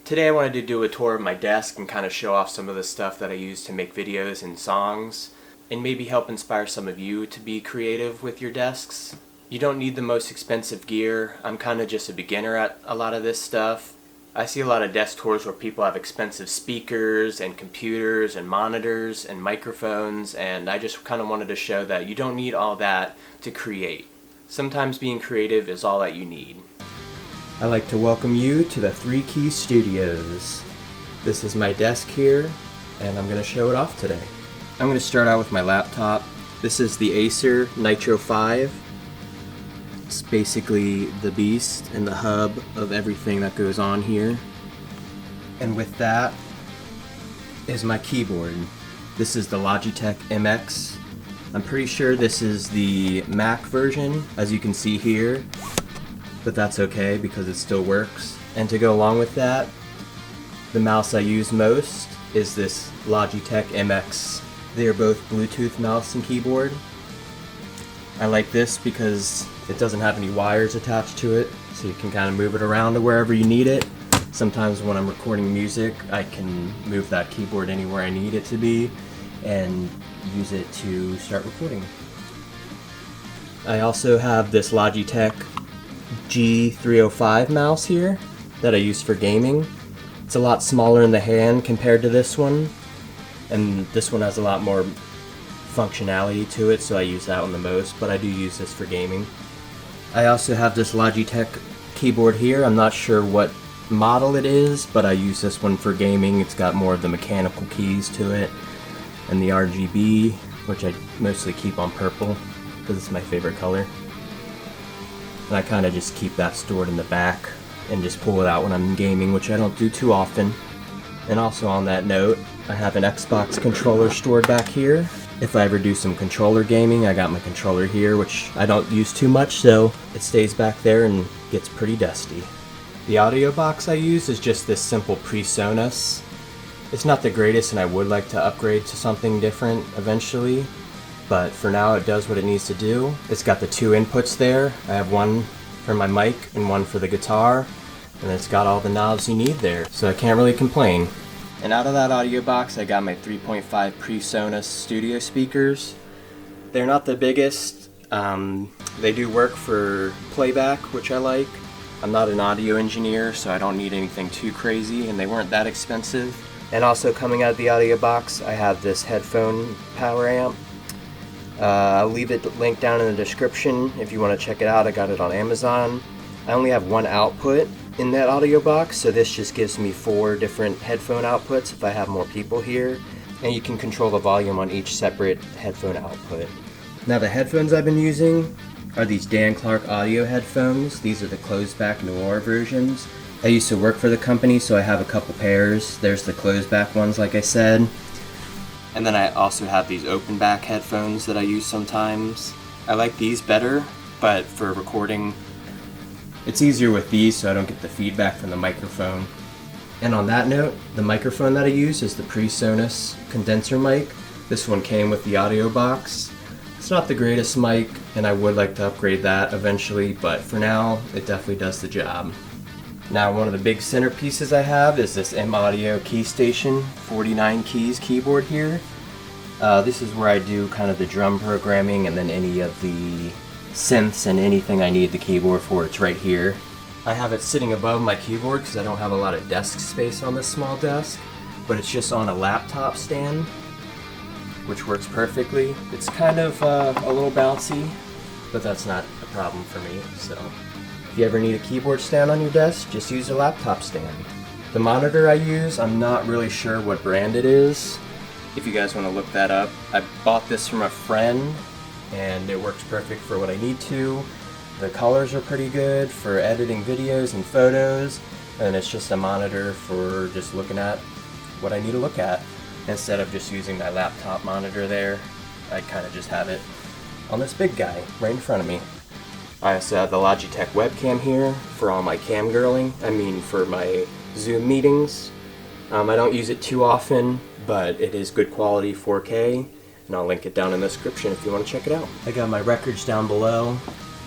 Today I wanted to do a tour of my desk and kind of show off some of the stuff that I use to make videos and songs, and maybe help inspire some of you to be creative with your desks. You don't need the most expensive gear. I'm kind of just a beginner at a lot of this stuff. I see a lot of desk tours where people have expensive speakers and computers and monitors and microphones, and I just kind of wanted to show that you don't need all that to create. Sometimes being creative is all that you need. I'd like to welcome you to the 3 Keys Studios. This is my desk here, and I'm going to show it off today. I'm going to start out with my laptop. This is the Acer Nitro 5. It's basically the beast and the hub of everything that goes on here. And with that is my keyboard. This is the Logitech MX. I'm pretty sure this is the Mac version, as you can see here. But that's okay because it still works. And to go along with that, the mouse I use most is this Logitech MX. They are both Bluetooth mouse and keyboard. I like this because it doesn't have any wires attached to it, so you can kind of move it around to wherever you need it. Sometimes when I'm recording music, I can move that keyboard anywhere I need it to be and use it to start recording. I also have this Logitech G305 mouse here that I use for gaming. It's a lot smaller in the hand compared to this one, and this one has a lot more functionality to it, so I use that one the most, but I do use this for gaming. I also have this Logitech keyboard here. I'm not sure what model it is, but I use this one for gaming. It's got more of the mechanical keys to it and the RGB, which I mostly keep on purple because it's my favorite color. And I kind of just keep that stored in the back and just pull it out when I'm gaming, which I don't do too often. And also on that note, I have an Xbox controller stored back here. If I ever do some controller gaming, I got my controller here, which I don't use too much, so it stays back there and gets pretty dusty. The audio box I use is just this simple PreSonus. It's not the greatest, and I would like to upgrade to something different eventually. But for now it does what it needs to do. It's got the 2 inputs there. I have one for my mic and one for the guitar, and it's got all the knobs you need there, so I can't really complain. And out of that audio box I got my 3.5 PreSonus studio speakers. They're not the biggest. They do work for playback, which I like. I'm not an audio engineer, so I don't need anything too crazy, and they weren't that expensive. And also coming out of the audio box I have this headphone power amp. I'll leave it linked down in the description if you want to check it out. I got it on Amazon. I only have one output in that audio box, so this just gives me 4 different headphone outputs if I have more people here, and you can control the volume on each separate headphone output. Now the headphones I've been using are these Dan Clark audio headphones. These are the closed back Noir versions. I used to work for the company, so I have a couple pairs. There's the closed back ones, like I said. And then I also have these open back headphones that I use sometimes. I like these better, but for recording, it's easier with these so I don't get the feedback from the microphone. And on that note, the microphone that I use is the PreSonus condenser mic. This one came with the audio box. It's not the greatest mic, and I would like to upgrade that eventually, but for now, it definitely does the job. Now one of the big centerpieces I have is this M-Audio KeyStation 49 keys keyboard here. This is where I do kind of the drum programming and then any of the synths and anything I need the keyboard for. It's right here. I have it sitting above my keyboard because I don't have a lot of desk space on this small desk, but it's just on a laptop stand, which works perfectly. It's kind of a little bouncy, but that's not a problem for me, so. If you ever need a keyboard stand on your desk, just use a laptop stand. The monitor I use, I'm not really sure what brand it is. If you guys want to look that up, I bought this from a friend, and it works perfect for what I need to. The colors are pretty good for editing videos and photos, and it's just a monitor for just looking at what I need to look at. Instead of just using my laptop monitor there, I kind of just have it on this big guy right in front of me. I also have the Logitech webcam here for all my for my Zoom meetings. I don't use it too often, but it is good quality 4K, and I'll link it down in the description if you want to check it out. I got my records down below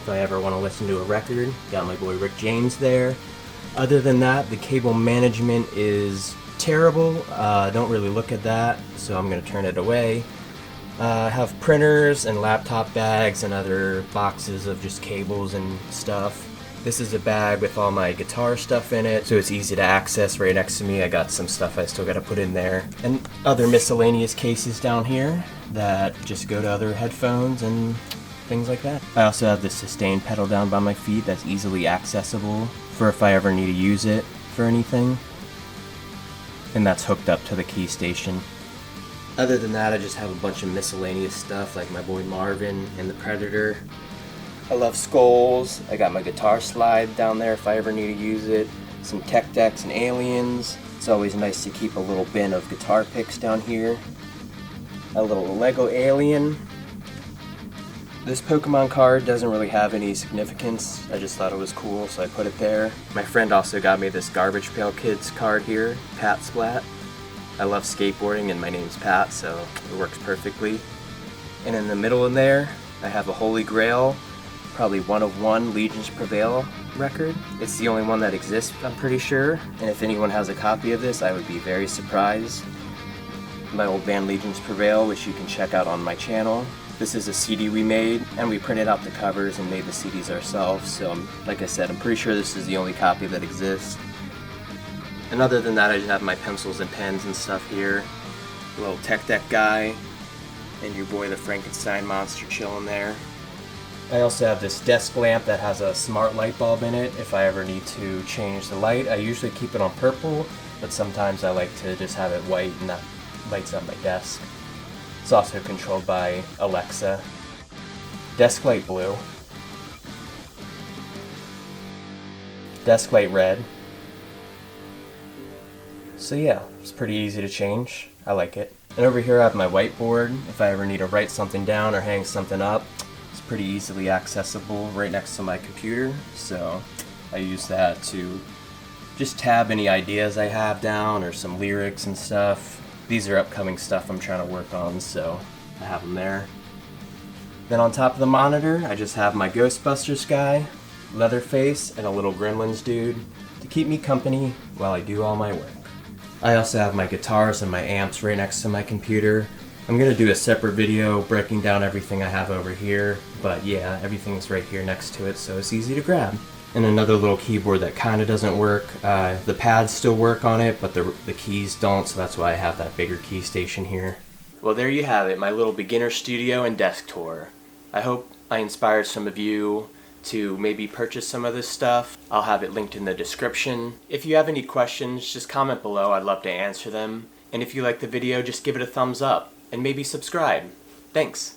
if I ever want to listen to a record. Got my boy Rick James there. Other than that, the cable management is terrible. Don't really look at that, so I'm going to turn it away. I have printers and laptop bags and other boxes of just cables and stuff. This is a bag with all my guitar stuff in it, so it's easy to access right next to me. I got some stuff I still got to put in there. And other miscellaneous cases down here that just go to other headphones and things like that. I also have the sustain pedal down by my feet that's easily accessible for if I ever need to use it for anything. And that's hooked up to the key station. Other than that, I just have a bunch of miscellaneous stuff like my boy Marvin and the Predator. I love skulls. I got my guitar slide down there if I ever need to use it. Some tech decks and aliens. It's always nice to keep a little bin of guitar picks down here. A little Lego alien. This Pokemon card doesn't really have any significance. I just thought it was cool, so I put it there. My friend also got me this Garbage Pail Kids card here, Pat Splat. I love skateboarding and my name's Pat, so it works perfectly. And in the middle in there, I have a Holy Grail, probably 1 of 1 Legions Prevail record. It's the only one that exists, I'm pretty sure. And if anyone has a copy of this, I would be very surprised. My old band Legions Prevail, which you can check out on my channel. This is a CD we made, and we printed out the covers and made the CDs ourselves, so like I said, I'm pretty sure this is the only copy that exists. And other than that, I just have my pencils and pens and stuff here. A little tech deck guy, and your boy the Frankenstein monster chilling there. I also have this desk lamp that has a smart light bulb in it if I ever need to change the light. I usually keep it on purple, but sometimes I like to just have it white and that lights up my desk. It's also controlled by Alexa. Desk light blue. Desk light red. So yeah, it's pretty easy to change. I like it. And over here I have my whiteboard. If I ever need to write something down or hang something up, it's pretty easily accessible right next to my computer. So I use that to just tab any ideas I have down or some lyrics and stuff. These are upcoming stuff I'm trying to work on, so I have them there. Then on top of the monitor, I just have my Ghostbusters guy, Leatherface, and a little Gremlins dude to keep me company while I do all my work. I also have my guitars and my amps right next to my computer. I'm going to do a separate video breaking down everything I have over here, but yeah, everything's right here next to it, so it's easy to grab. And another little keyboard that kind of doesn't work. The pads still work on it, but the keys don't, so that's why I have that bigger key station here. Well, there you have it, my little beginner studio and desk tour. I hope I inspired some of you to maybe purchase some of this stuff. I'll have it linked in the description. If you have any questions, just comment below. I'd love to answer them. And if you like the video, just give it a thumbs up and maybe subscribe. Thanks.